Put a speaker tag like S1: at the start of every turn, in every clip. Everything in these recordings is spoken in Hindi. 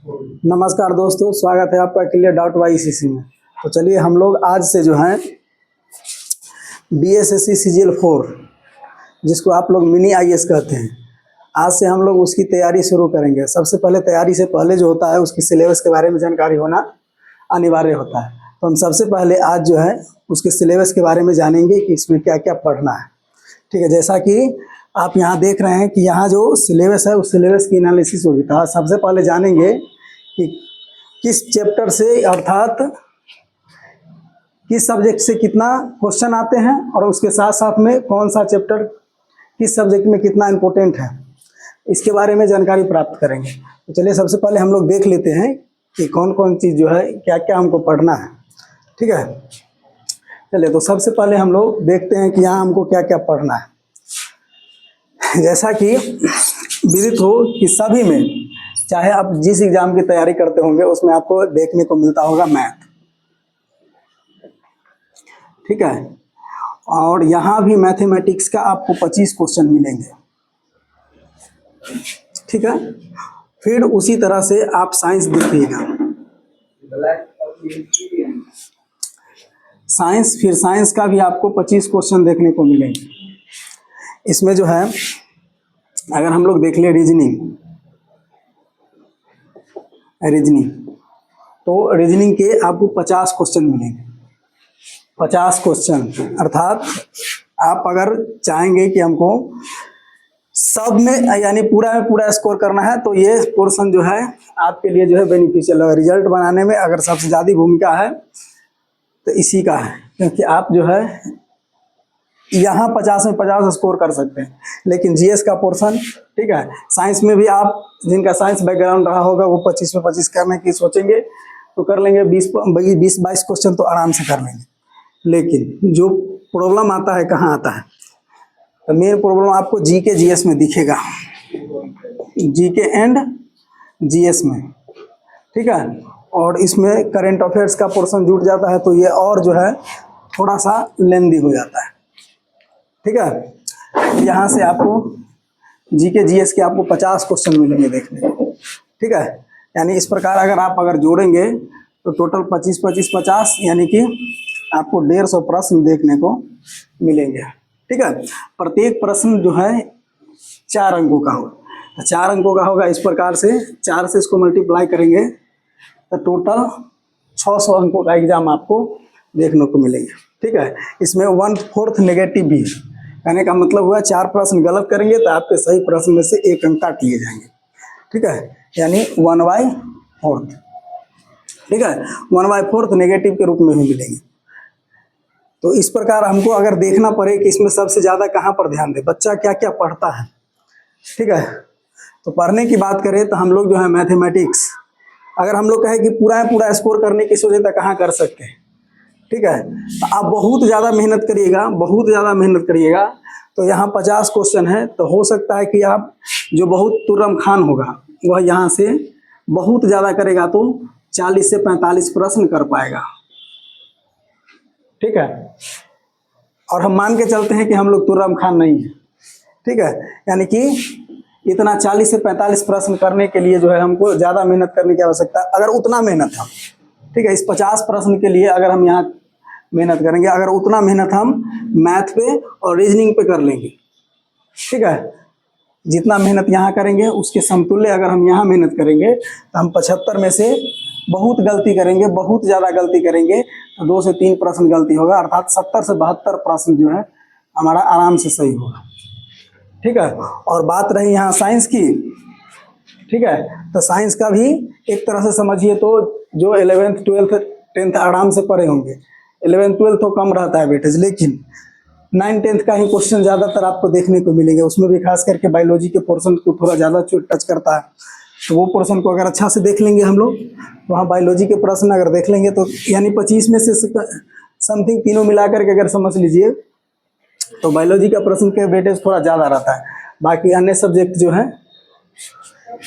S1: नमस्कार दोस्तों, स्वागत है आपका clear.ycc में। तो चलिए हम लोग आज से जो है BSSC CGL 4 जिसको आप लोग मिनी IAS कहते हैं, आज से हम लोग उसकी तैयारी शुरू करेंगे। सबसे पहले तैयारी से पहले जो होता है उसकी सिलेबस के बारे में जानकारी होना अनिवार्य होता है। तो हम सबसे पहले आज जो है उसके सिलेबस के बारे में जानेंगे कि इसमें क्या क्या पढ़ना है। ठीक है, जैसा कि आप यहाँ देख रहे हैं कि यहाँ जो सिलेबस है उस सिलेबस की एनालिसिस होगी। तो सबसे पहले जानेंगे कि किस चैप्टर से अर्थात किस सब्जेक्ट से कितना क्वेश्चन आते हैं और उसके साथ साथ में कौन सा चैप्टर किस सब्जेक्ट में कितना इम्पोर्टेंट है, इसके बारे में जानकारी प्राप्त करेंगे। तो चलिए सबसे पहले हम लोग देख लेते हैं कि कौन कौन चीज़ जो है क्या क्या हमको पढ़ना है। ठीक है, चलिए तो सबसे पहले हम लोग देखते हैं कि यहाँ हमको क्या क्या पढ़ना है। जैसा कि विदित हो कि सभी में, चाहे आप जिस एग्जाम की तैयारी करते होंगे उसमें आपको देखने को मिलता होगा मैथ। ठीक है, और यहाँ भी मैथमेटिक्स का आपको 25 क्वेश्चन मिलेंगे। ठीक है, फिर उसी तरह से आप साइंस देखिएगा, साइंस का भी आपको 25 क्वेश्चन देखने को मिलेंगे। इसमें जो है अगर हम लोग देख ले रीजनिंग, तो रीजनिंग के आपको 50 क्वेश्चन मिलेंगे। 50 क्वेश्चन अर्थात आप अगर चाहेंगे कि हमको सब में यानी पूरा स्कोर करना है तो ये पोर्शन जो है आपके लिए जो है बेनिफिशियल है। रिजल्ट बनाने में अगर सबसे ज़्यादा भूमिका है तो इसी का है, क्योंकि आप जो है यहाँ 50 में 50 स्कोर कर सकते हैं। लेकिन जीएस का पोर्शन, ठीक है, साइंस में भी आप जिनका साइंस बैकग्राउंड रहा होगा वो 25 में 25 करने की सोचेंगे तो कर लेंगे। 20-22 क्वेश्चन तो आराम से कर लेंगे। लेकिन जो प्रॉब्लम आता है कहाँ आता है, तो मेन प्रॉब्लम आपको जीके जीएस में दिखेगा, जीके एंड जीएस में। ठीक है, और इसमें करंट अफेयर्स का पोर्शन जुट जाता है तो ये और जो है थोड़ा सा लेंदी हो जाता है। ठीक है, यहाँ से आपको जीके जीएस के आपको 50 क्वेश्चन मिलेंगे देखने को। ठीक है, यानी इस प्रकार अगर जोड़ेंगे तो टोटल 25-25-50 यानी कि आपको 150 प्रश्न देखने को मिलेंगे। ठीक है, प्रत्येक प्रश्न जो है 4 अंकों का होगा। 4 अंकों का होगा, इस प्रकार से 4 से इसको मल्टीप्लाई करेंगे तो टोटल 600 अंकों का एग्जाम आपको देखने को मिलेंगे। ठीक है, इसमें 1/4 नेगेटिव भी है। कहने का मतलब हुआ 4 प्रश्न गलत करेंगे तो आपके सही प्रश्न में से 1 अंक काट लिए जाएंगे। ठीक है, यानी 1/4। ठीक है, 1/4 नेगेटिव के रूप में भी मिलेंगे। तो इस प्रकार हमको अगर देखना पड़े कि इसमें सबसे ज़्यादा कहाँ पर ध्यान दे, बच्चा क्या क्या पढ़ता है। ठीक है, तो पढ़ने की बात करें तो हम लोग जो है मैथमेटिक्स, अगर हम लोग कहें कि पूरा स्कोर करने की सोचे तो कहाँ कर सकते हैं। ठीक है, तो आप बहुत ज़्यादा मेहनत करिएगा तो यहाँ 50 क्वेश्चन है तो हो सकता है कि आप जो बहुत तुर्रम खान होगा वह यहाँ से बहुत ज़्यादा करेगा तो 40 से 45 प्रश्न कर पाएगा। ठीक है, और हम मान के चलते हैं कि हम लोग तुर्रम खान नहीं है। ठीक है, यानी कि इतना 40 से 45 प्रश्न करने के लिए जो है हमको ज़्यादा मेहनत करने की आवश्यकता है। अगर उतना मेहनत हम, ठीक है, इस 50 प्रश्न के लिए अगर हम यहाँ मेहनत करेंगे, अगर उतना मेहनत हम मैथ पे और रीजनिंग पे कर लेंगे, ठीक है, जितना मेहनत यहाँ करेंगे उसके समतुल्य अगर हम यहाँ मेहनत करेंगे तो हम 75 में से बहुत गलती करेंगे, बहुत ज़्यादा गलती करेंगे तो 2 से 3 प्रश्न गलती होगा, अर्थात 70 से 72 प्रश्न जो है हमारा आराम से सही होगा। ठीक है, और बात रही यहाँ साइंस की, ठीक है, तो साइंस का भी एक तरह से समझिए तो जो 11th 12th 10th आराम से पढ़े होंगे, 11th 12th तो कम रहता है वेटेज, लेकिन 9th 10th का ही क्वेश्चन ज़्यादातर आपको देखने को मिलेंगे। उसमें भी खास करके बायोलॉजी के पोर्शन को थोड़ा ज़्यादा टच करता है, तो वो पोर्शन को अगर अच्छा से देख लेंगे हम लोग, वहाँ बायोलॉजी के प्रश्न अगर देख लेंगे तो यानी 25 में से समथिंग तीनों मिलाकर के अगर समझ लीजिए तो बायोलॉजी का प्रश्न के वेटेज थोड़ा ज़्यादा रहता है। बाकी अन्य सब्जेक्ट जो है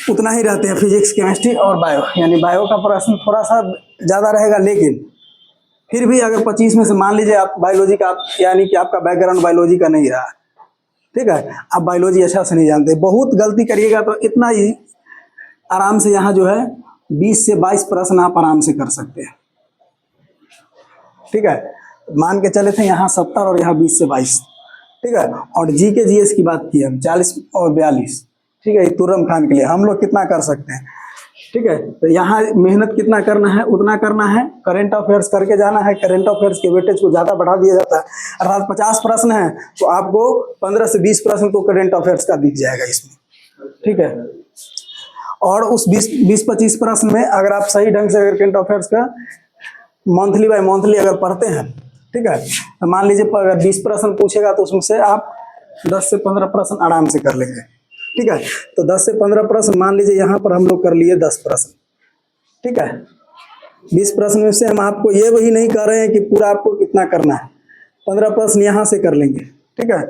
S1: उतना ही रहते हैं, फिजिक्स केमिस्ट्री और बायो, यानी बायो का प्रश्न थोड़ा सा ज़्यादा रहेगा। लेकिन फिर भी अगर 25 में से मान लीजिए आप बायोलॉजी का, यानी कि आपका बैकग्राउंड बायोलॉजी का नहीं रहा, ठीक है, आप बायोलॉजी अच्छा से नहीं जानते, बहुत गलती करिएगा तो इतना ही आराम से यहाँ जो है 20 से 22 प्रश्न आप आराम से कर सकते हैं। ठीक है, मान के चले थे यहाँ 70 और यहाँ 20 से 22। ठीक है, और जी के जीएस की बात की हम 40 और 42। ठीक है, तुर्रम खान के लिए हम लोग कितना कर सकते हैं। ठीक है, तो यहाँ मेहनत कितना करना है उतना करना है, करेंट अफेयर्स करके जाना है। करेंट अफेयर्स के वेटेज को ज़्यादा बढ़ा दिया जाता है, अर्थात 50 प्रश्न है तो आपको 15 से 20 प्रश्न तो करेंट अफेयर्स का दिख जाएगा इसमें। ठीक है, और उस 20-25 प्रश्न में अगर आप सही ढंग से करेंट अफेयर्स का मंथली बाय मंथली अगर पढ़ते हैं, ठीक है, तो मान लीजिए अगर 20 प्रश्न पूछेगा तो उसमें से आप 10 से 15 प्रश्न आराम से कर लेंगे। ठीक है, तो 10 से 15 प्रश्न मान लीजिए यहाँ पर हम लोग कर लिए 10 प्रश्न। ठीक है, 20 प्रश्न में से हम आपको ये वही नहीं कह रहे हैं कि पूरा आपको कितना करना है, 15 प्रश्न यहाँ से कर लेंगे। ठीक है,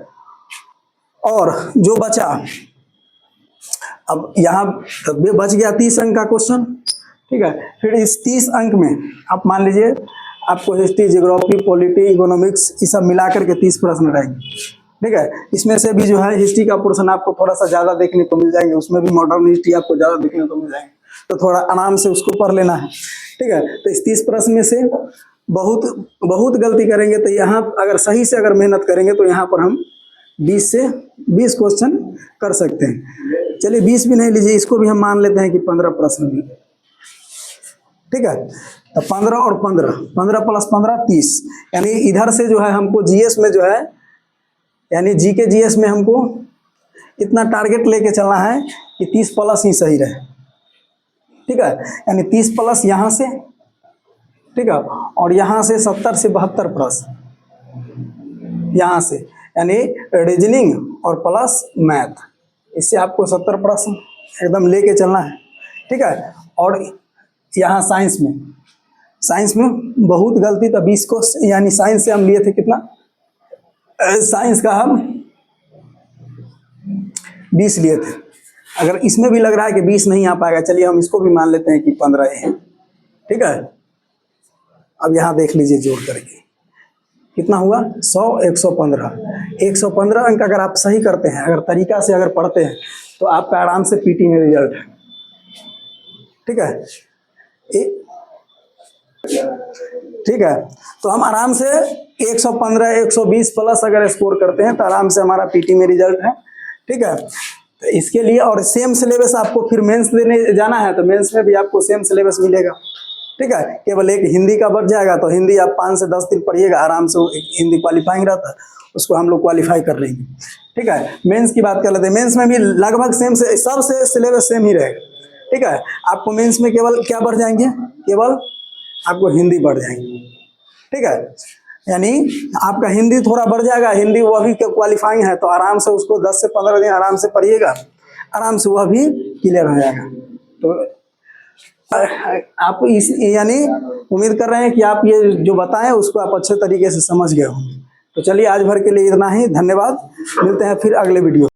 S1: और जो बचा अब यहाँ बच गया 30 अंक का क्वेश्चन। ठीक है, फिर इस 30 अंक में आप मान लीजिए आपको हिस्ट्री, ज्योग्राफी, पॉलिटी, इकोनॉमिक्स ये सब मिलाकर के 30 प्रश्न रहेंगे। ठीक है, इसमें से भी जो है हिस्ट्री का पोर्शन आपको थोड़ा सा ज़्यादा देखने को मिल जाएंगे, उसमें भी मॉडर्न हिस्ट्री आपको ज़्यादा देखने को मिल जाएंगे, तो थोड़ा आराम से उसको पढ़ लेना है। ठीक है, तो इस 30 प्रश्न में से बहुत गलती करेंगे तो यहाँ अगर सही से अगर मेहनत करेंगे तो यहाँ पर हम 20 से 20 क्वेश्चन कर सकते हैं। चलिए 20 भी नहीं लीजिए, इसको भी हम मान लेते हैं कि 15 प्रश्न भी। ठीक है, तो 15 और 15 प्लस 15 30, यानी इधर से जो है हमको जीएस में जो है यानी जी के जीएस में हमको इतना टारगेट लेके चलना है कि 30 प्लस ही सही रहे। ठीक है, यानी 30 प्लस यहाँ से, ठीक है, और यहाँ से 70 से 72 प्रश्न यहाँ से, यानी रीजनिंग और प्लस मैथ, इससे आपको 70 प्रश्न एकदम लेके चलना है। ठीक है, और यहाँ साइंस में बहुत गलती था 20 को, यानी साइंस से हम लिए थे कितना, साइंस का हम 20 लिए थे। अगर इसमें भी लग रहा है कि 20 नहीं आ पाएगा, चलिए हम इसको भी मान लेते हैं कि 15 है। ठीक है, अब यहाँ देख लीजिए जोड़ करके कितना हुआ, 100 115 अंक अगर आप सही करते हैं, अगर तरीका से अगर पढ़ते हैं तो आपका आराम से पीटी में रिजल्ट है। ठीक है, ठीक है, तो हम आराम से 115 120 प्लस अगर स्कोर करते हैं तो आराम से हमारा पीटी में रिजल्ट है। ठीक है, तो इसके लिए और सेम सिलेबस आपको फिर मेंस देने जाना है तो मेंस में भी आपको सेम सिलेबस मिलेगा। ठीक है, केवल एक हिंदी का बढ़ जाएगा, तो हिंदी आप 5 से 10 दिन पढ़िएगा आराम से, हिंदी क्वालिफाइंग रहता है, उसको हम लोग क्वालिफाई कर लेंगे। ठीक है, मेंस की बात कर लेते हैं, मेंस में भी लगभग सेम से सब से सिलेबस सेम ही रहेगा। ठीक है, आपको मेंस में केवल क्या बढ़ जाएंगे, केवल आपको हिंदी बढ़ जाएंगी। ठीक है, यानी आपका हिंदी थोड़ा बढ़ जाएगा, हिंदी वह भी क्वालिफाइंग है तो आराम से उसको 10 से 15 दिन आराम से पढ़िएगा, आराम से वह भी क्लियर हो जाएगा। तो आप इस यानी उम्मीद कर रहे हैं कि आप ये जो बताएं उसको आप अच्छे तरीके से समझ गए होंगे। तो चलिए आज भर के लिए इतना ही, धन्यवाद, मिलते हैं फिर अगले वीडियो।